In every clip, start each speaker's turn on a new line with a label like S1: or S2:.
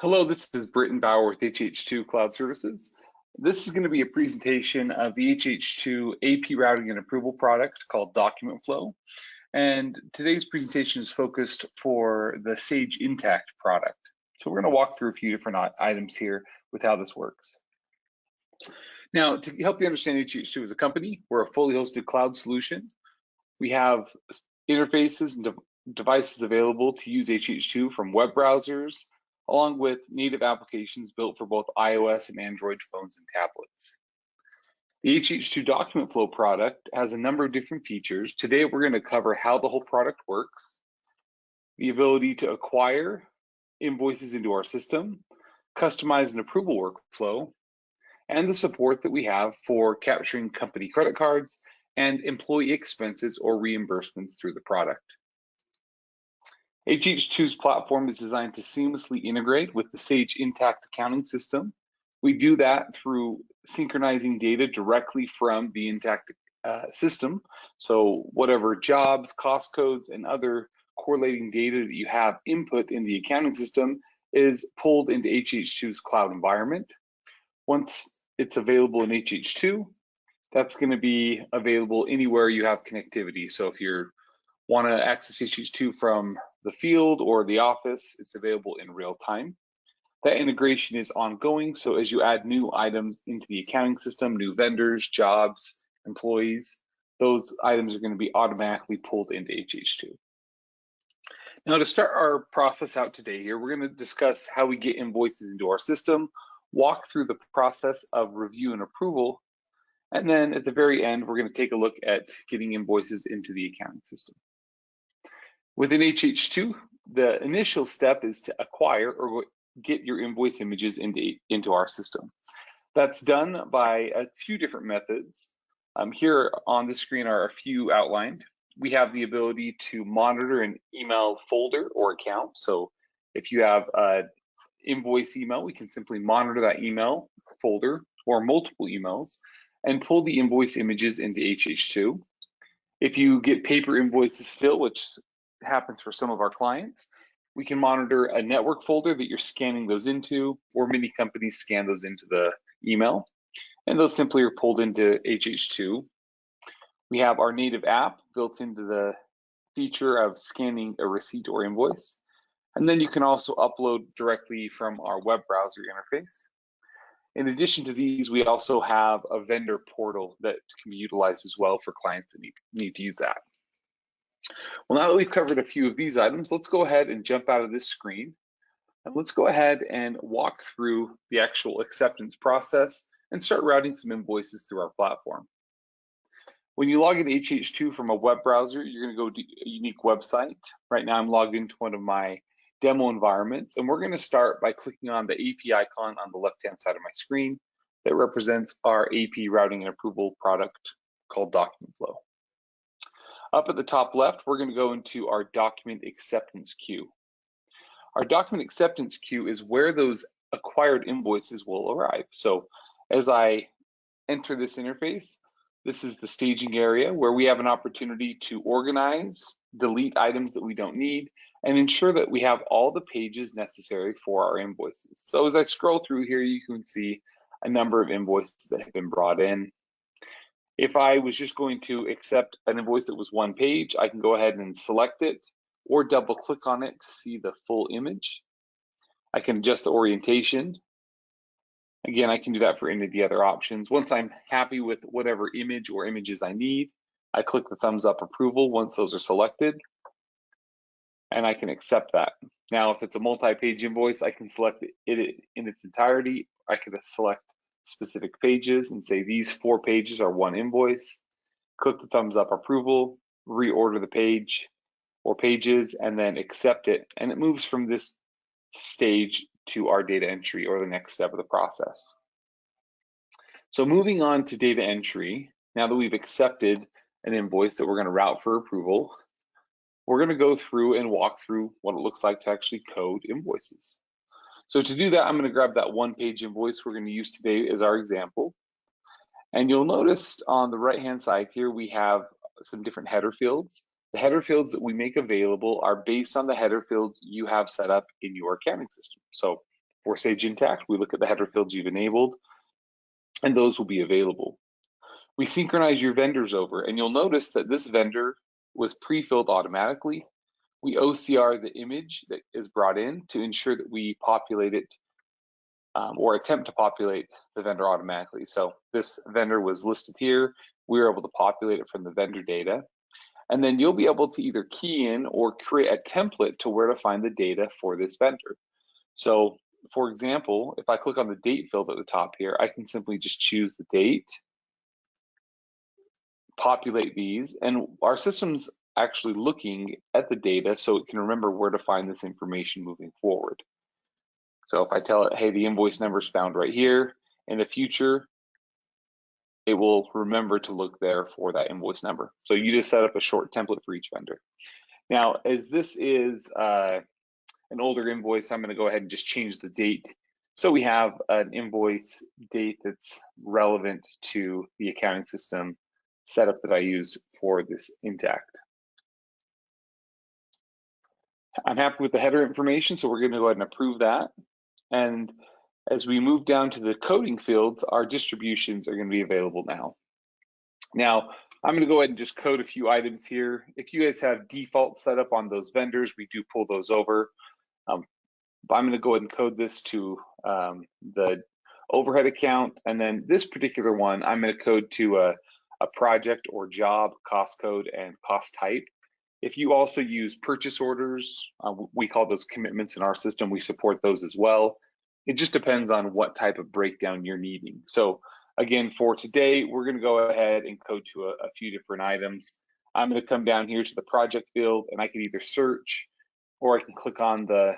S1: Hello, this is Britton Bauer with hh2 Cloud Services. This is going to be a presentation of the hh2 AP routing and approval product called Document Flow. And today's presentation is focused for the Sage Intacct product. So we're going to walk through a few different items here with how this works. Now, to help you understand hh2 as a company, we're a fully hosted cloud solution. We have interfaces and devices available to use hh2 from web browsers, along with native applications built for both iOS and Android phones and tablets. The hh2 Document Flow product has a number of different features. Today, we're going to cover how the whole product works, the ability to acquire invoices into our system, customize an approval workflow, and the support that we have for capturing company credit cards and employee expenses or reimbursements through the product. hh2's platform is designed to seamlessly integrate with the Sage Intacct accounting system. We do that through synchronizing data directly from the Intacct system. So whatever jobs, cost codes, and other correlating data that you have input in the accounting system is pulled into hh2's cloud environment. Once it's available in hh2, that's going to be available anywhere you have connectivity. So if you want to access hh2 from the field or the office, it's available in real time. That integration is ongoing, so as you add new items into the accounting system, new vendors, jobs, employees, those items are going to be automatically pulled into hh2. Now, to start our process out today here, we're going to discuss how we get invoices into our system, walk through the process of review and approval, and then at the very end, we're going to take a look at getting invoices into the accounting system. Within hh2, the initial step is to acquire or get your invoice images into our system. That's done by a few different methods. Here on the screen are a few outlined. We have the ability to monitor an email folder or account. So if you have an invoice email, we can simply monitor that email folder or multiple emails and pull the invoice images into hh2. If you get paper invoices still, which happens for some of our clients, we can monitor a network folder that you're scanning those into, or many companies scan those into the email, and those simply are pulled into hh2. We have our native app built into the feature of scanning a receipt or invoice, and then you can also upload directly from our web browser interface. In addition to these, we also have a vendor portal that can be utilized as well for clients that need to use that. Well, now that we've covered a few of these items, let's go ahead and jump out of this screen. And let's go ahead and walk through the actual acceptance process and start routing some invoices through our platform. When you log into hh2 from a web browser, you're going to go to a unique website. Right now, I'm logged into one of my demo environments, and we're going to start by clicking on the AP icon on the left-hand side of my screen that represents our AP routing and approval product called Document Flow. Up at the top left, we're going to go into our document acceptance queue. Our document acceptance queue is where those acquired invoices will arrive. So as I enter this interface, this is the staging area where we have an opportunity to organize, delete items that we don't need, and ensure that we have all the pages necessary for our invoices. So as I scroll through here, you can see a number of invoices that have been brought in. If I was just going to accept an invoice that was one page, I can go ahead and select it or double click on it to see the full image. I can adjust the orientation. Again, I can do that for any of the other options. Once I'm happy with whatever image or images I need, I click the thumbs up approval once those are selected, and I can accept that. Now, if it's a multi-page invoice, I can select it in its entirety. I can select specific pages and say these 4 pages are one invoice, click the thumbs up approval, reorder the page or pages, and then accept it. And it moves from this stage to our data entry or the next step of the process. So moving on to data entry, now that we've accepted an invoice that we're going to route for approval, we're going to go through and walk through what it looks like to actually code invoices. So to do that, I'm going to grab that one-page invoice we're going to use today as our example. And you'll notice on the right-hand side here, we have some different header fields. The header fields that we make available are based on the header fields you have set up in your accounting system. So for Sage Intacct, we look at the header fields you've enabled, and those will be available. We synchronize your vendors over, and you'll notice that this vendor was pre-filled automatically. We OCR the image that is brought in to ensure that we populate it or attempt to populate the vendor automatically. So this vendor was listed here. We were able to populate it from the vendor data. And then you'll be able to either key in or create a template to where to find the data for this vendor. So for example, if I click on the date field at the top here, I can simply just choose the date, populate these, and our system's actually looking at the data so it can remember where to find this information moving forward. So if I tell it, hey, the invoice number is found right here, in the future, it will remember to look there for that invoice number. So you just set up a short template for each vendor. Now, as this is an older invoice, I'm going to go ahead and just change the date. So we have an invoice date that's relevant to the accounting system setup that I use for this Intacct. I'm happy with the header information, so we're going to go ahead and approve that. And as we move down to the coding fields, our distributions are going to be available now. Now, I'm going to go ahead and just code a few items here. If you guys have default set up on those vendors, we do pull those over. I'm going to go ahead and code this to the overhead account. And then this particular one, I'm going to code to a project or job cost code and cost type. If you also use purchase orders, we call those commitments in our system. We support those as well. It just depends on what type of breakdown you're needing. So again, for today, we're going to go ahead and code to a few different items. I'm going to come down here to the project field, and I can either search or I can click on the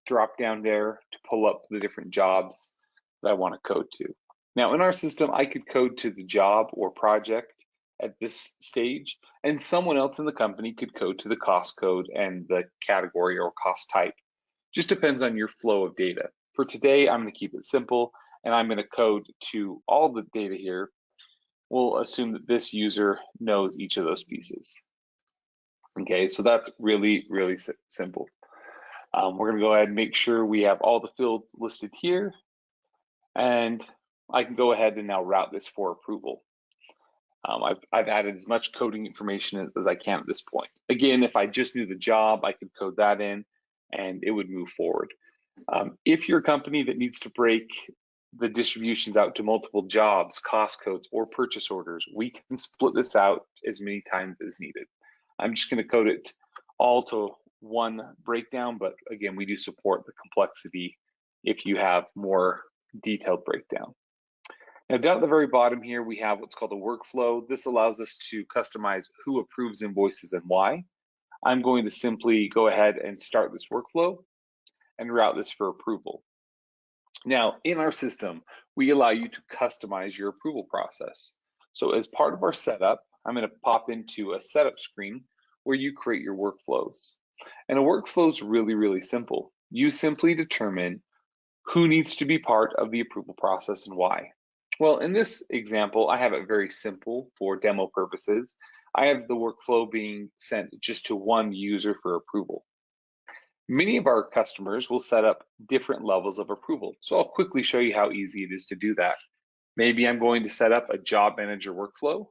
S1: drop down there to pull up the different jobs that I want to code to. Now in our system, I could code to the job or project at this stage, and someone else in the company could code to the cost code and the category or cost type. Just depends on your flow of data. For today, I'm going to keep it simple, and I'm going to code to all the data here. We'll assume that this user knows each of those pieces. Okay, so that's really, really simple. We're going to go ahead and make sure we have all the fields listed here, and I can go ahead and now route this for approval. I've added as much coding information as I can at this point. Again, if I just knew the job, I could code that in and it would move forward. If you're a company that needs to break the distributions out to multiple jobs, cost codes, or purchase orders, we can split this out as many times as needed. I'm just going to code it all to one breakdown, but again, we do support the complexity if you have more detailed breakdown. Now down at the very bottom here, we have what's called a workflow. This allows us to customize who approves invoices and why. I'm going to simply go ahead and start this workflow and route this for approval. Now in our system, we allow you to customize your approval process. So as part of our setup, I'm going to pop into a setup screen where you create your workflows. And a workflow is really, really simple. You simply determine who needs to be part of the approval process and why. Well, in this example, I have it very simple for demo purposes. I have the workflow being sent just to one user for approval. Many of our customers will set up different levels of approval. So I'll quickly show you how easy it is to do that. Maybe I'm going to set up a job manager workflow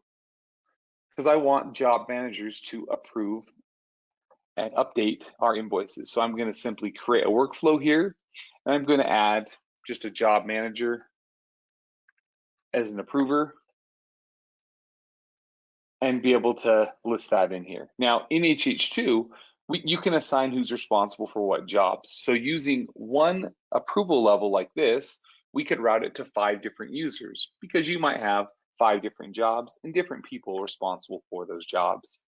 S1: because I want job managers to approve and update our invoices. So I'm going to simply create a workflow here, and I'm going to add just a job manager as an approver and be able to list that in here. Now in hh2, you can assign who's responsible for what jobs. So using one approval level like this, we could route it to 5 different users because you might have 5 different jobs and different people responsible for those jobs.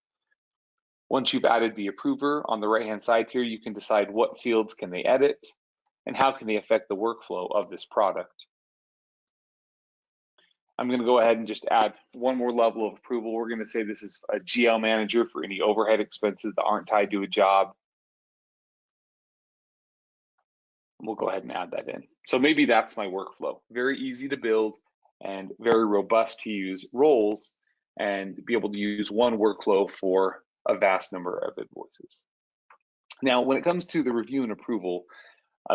S1: Once you've added the approver on the right-hand side here, you can decide what fields can they edit and how can they affect the workflow of this product. I'm going to go ahead and just add one more level of approval. We're going to say this is a GL manager for any overhead expenses that aren't tied to a job. We'll go ahead and add that in. So maybe that's my workflow. Very easy to build and very robust to use roles and be able to use one workflow for a vast number of invoices. Now, when it comes to the review and approval,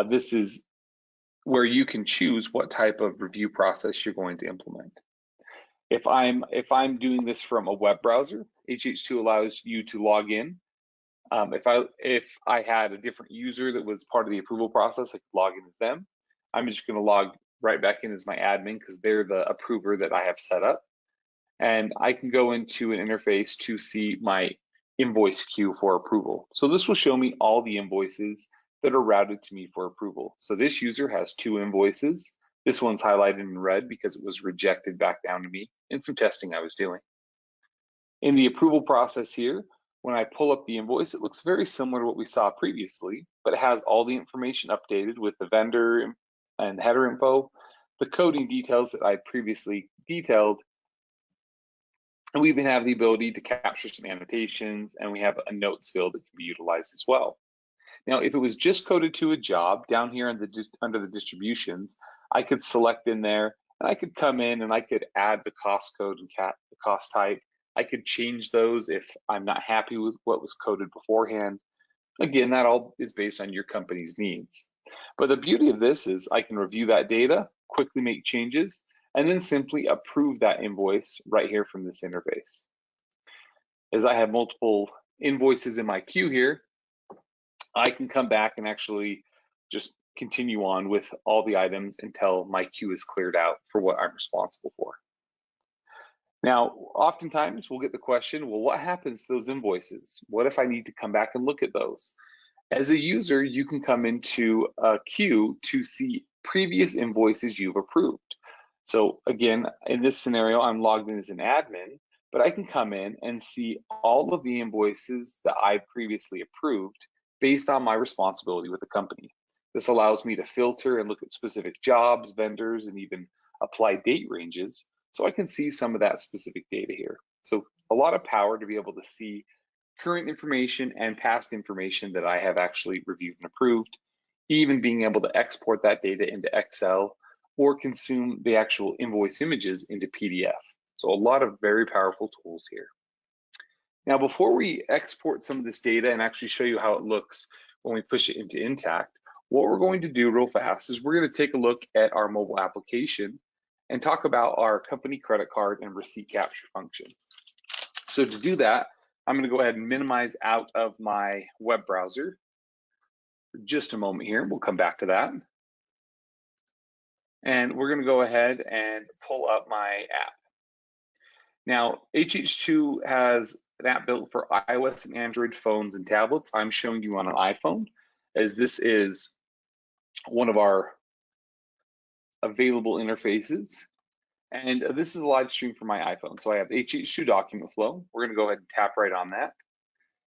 S1: this is where you can choose what type of review process you're going to implement. If I'm doing this from a web browser, hh2 allows you to log in. If I had a different user that was part of the approval process, I could log in as them. I'm just going to log right back in as my admin because they're the approver that I have set up. And I can go into an interface to see my invoice queue for approval. So this will show me all the invoices that are routed to me for approval. So this user has 2 invoices. This one's highlighted in red because it was rejected back down to me in some testing I was doing. In the approval process here, when I pull up the invoice, it looks very similar to what we saw previously, but it has all the information updated with the vendor and header info, the coding details that I previously detailed, and we even have the ability to capture some annotations, and we have a notes field that can be utilized as well. Now, if it was just coded to a job, down here under the distributions, I could select in there, and I could come in and I could add the cost code and the cost type. I could change those if I'm not happy with what was coded beforehand. Again, that all is based on your company's needs. But the beauty of this is I can review that data, quickly make changes, and then simply approve that invoice right here from this interface. As I have multiple invoices in my queue here, I can come back and actually just continue on with all the items until my queue is cleared out for what I'm responsible for. Now, oftentimes we'll get the question, well, what happens to those invoices? What if I need to come back and look at those? As a user, you can come into a queue to see previous invoices you've approved. So again, in this scenario, I'm logged in as an admin, but I can come in and see all of the invoices that I previously approved based on my responsibility with the company. This allows me to filter and look at specific jobs, vendors, and even apply date ranges, so I can see some of that specific data here. So a lot of power to be able to see current information and past information that I have actually reviewed and approved, even being able to export that data into Excel or consume the actual invoice images into PDF. So a lot of very powerful tools here. Now, before we export some of this data and actually show you how it looks when we push it into Intacct, what we're going to do real fast is we're going to take a look at our mobile application and talk about our company credit card and receipt capture function. So to do that, I'm going to go ahead and minimize out of my web browser for just a moment here. We'll come back to that. And we're going to go ahead and pull up my app. Now, hh2 has an app built for iOS and Android phones and tablets. I'm showing you on an iPhone, as this is one of our available interfaces. And this is a live stream for my iPhone. So I have hh2 document flow. We're going to go ahead and tap right on that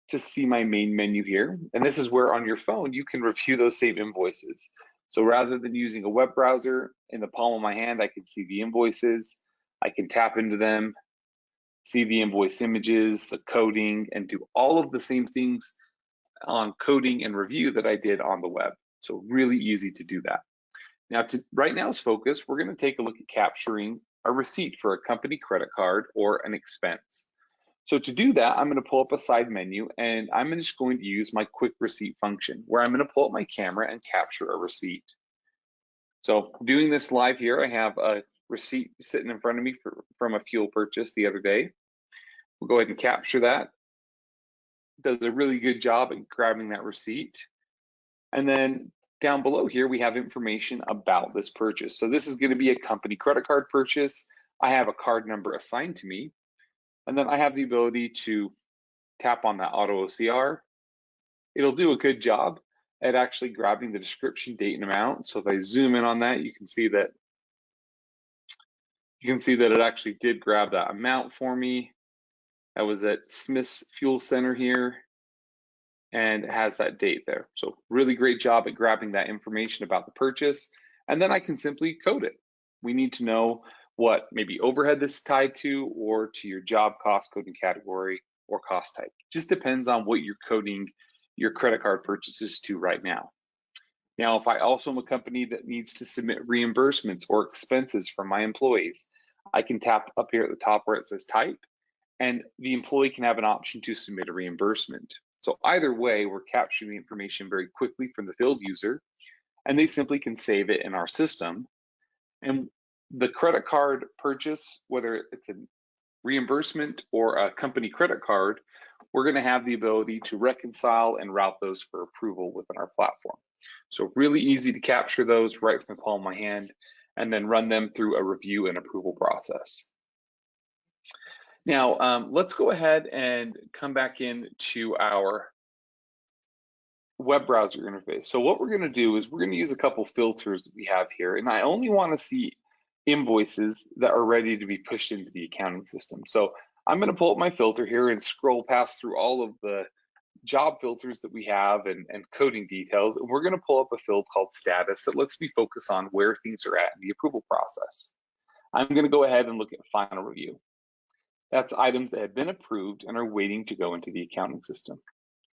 S1: to see my main menu here. And this is where on your phone, you can review those same invoices. So rather than using a web browser, in the palm of my hand, I can see the invoices. I can tap into them, see the invoice images, the coding, and do all of the same things on coding and review that I did on the web. So really easy to do that. Now, right now's focus, we're going to take a look at capturing a receipt for a company credit card or an expense. So to do that, I'm going to pull up a side menu, and I'm just going to use my quick receipt function, where I'm going to pull up my camera and capture a receipt. So doing this live here, I have a receipt sitting in front of me from a fuel purchase the other day. We'll go ahead and capture that. Does a really good job at grabbing that receipt. And then down below here, we have information about this purchase. So this is going to be a company credit card purchase. I have a card number assigned to me. And then I have the ability to tap on that auto OCR. It'll do a good job at actually grabbing the description, date, and amount. So if I zoom in on that, you can see that it actually did grab that amount for me. That was at Smith's Fuel Center here, and it has that date there. So really great job at grabbing that information about the purchase. And then I can simply code it. We need to know what maybe overhead this is tied to, or to your job cost coding category or cost type. Just depends on what you're coding your credit card purchases to right now. Now, if I also am a company that needs to submit reimbursements or expenses from my employees, I can tap up here at the top where it says type, and the employee can have an option to submit a reimbursement. So either way, we're capturing the information very quickly from the field user, and they simply can save it in our system. And the credit card purchase, whether it's a reimbursement or a company credit card, we're going to have the ability to reconcile and route those for approval within our platform. So really easy to capture those right from the palm of my hand and then run them through a review and approval process. Now, let's go ahead and come back into our web browser interface. So what we're going to do is we're going to use a couple filters that we have here, and I only want to see invoices that are ready to be pushed into the accounting system. So I'm going to pull up my filter here and scroll past through all of the job filters that we have and coding details. And we're going to pull up a field called status that lets me focus on where things are at in the approval process. I'm going to go ahead and look at final review. That's items that have been approved and are waiting to go into the accounting system.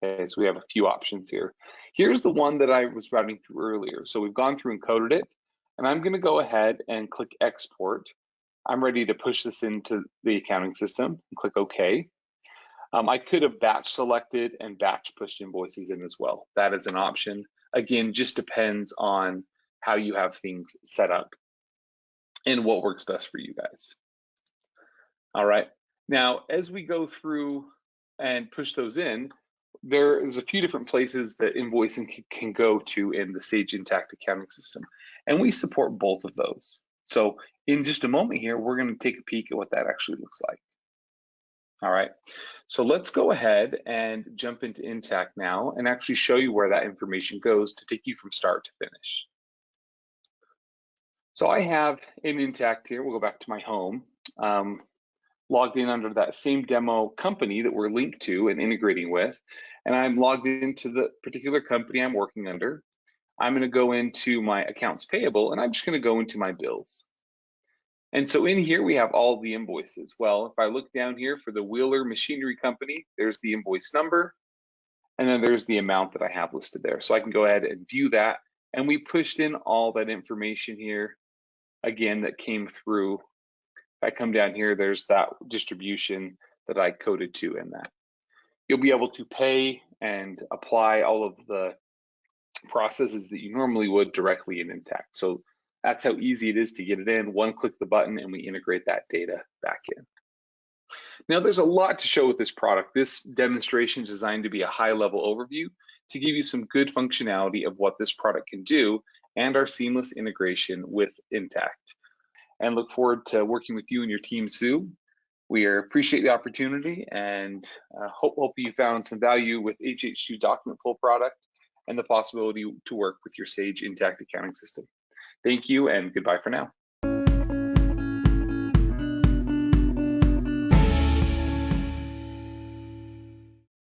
S1: Okay, so we have a few options here. Here's the one that I was routing through earlier. So we've gone through and coded it, and I'm going to go ahead and click export. I'm ready to push this into the accounting system and click OK. I could have batch selected and batch pushed invoices in as well. That is an option. Again, just depends on how you have things set up and what works best for you guys. All right, now as we go through and push those in, there is a few different places that invoicing can go to in the Sage Intacct accounting system, and we support both of those. So in just a moment here, we're going to take a peek at what that actually looks like. All right, so let's go ahead and jump into Intacct now and actually show you where that information goes to take you from start to finish. So I have in Intacct here, we'll go back to my home, logged in under that same demo company that we're linked to and integrating with, and I'm logged into the particular company I'm working under. I'm going to go into my accounts payable, and I'm just going to go into my bills. And so in here, we have all the invoices. Well, if I look down here for the Wheeler Machinery Company, there's the invoice number, and then there's the amount that I have listed there. So I can go ahead and view that. And we pushed in all that information here, again, that came through. If I come down here, there's that distribution that I coded to in that. You'll be able to pay and apply all of the processes that you normally would directly in Intacct. So that's how easy it is to get it in. One click the button and we integrate that data back in. Now there's a lot to show with this product. This demonstration is designed to be a high-level overview to give you some good functionality of what this product can do and our seamless integration with Intacct. And look forward to working with you and your team soon. We appreciate the opportunity and hope you found some value with hh2 document flow product and the possibility to work with your Sage Intacct accounting system. Thank you and goodbye for now.